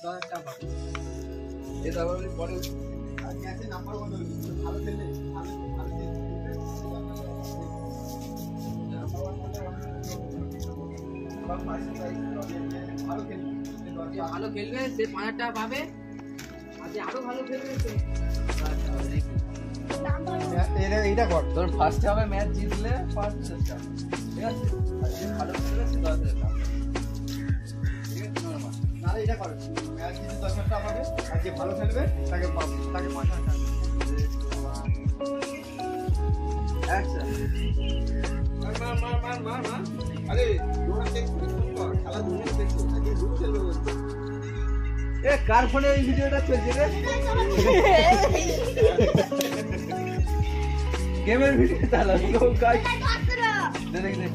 10,000 টাকা পাবে। এটা আবার পরে আর ম্যাচে নাম্বার 1 হলো, ভালো খেললে ভালো ভালো খেলবে, নাম্বার 1 হলে ভালো খেলবে, যে ভালো খেলবে সে 5,000 টাকা পাবে, আর যে আরো ভালো খেলবে সে এইটা কর। তোর ফার্স্ট হবে ম্যাচ জিতলে ফার্স্ট চেষ্টা, ঠিক আছে? আর যে ভালো খেলবে সে 10,000 টাকা, ঠিক আছে? নরমাল নাহলে এটা কর, ম্যাচ জিতে 10,000 টাকা পাবে, আর যে ভালো খেলবে তাকে 5,000 টাকা। আচ্ছা মার আরে দৌড়া দেখো খেলা দুনিয়া দেখো আজকে রুল খেলবে বলছে এ কার ফোনে এই ভিডিওটা চলছে রে? গেমের ভিডিও চালাচ্ছি ও গাইস, দেখ দেখ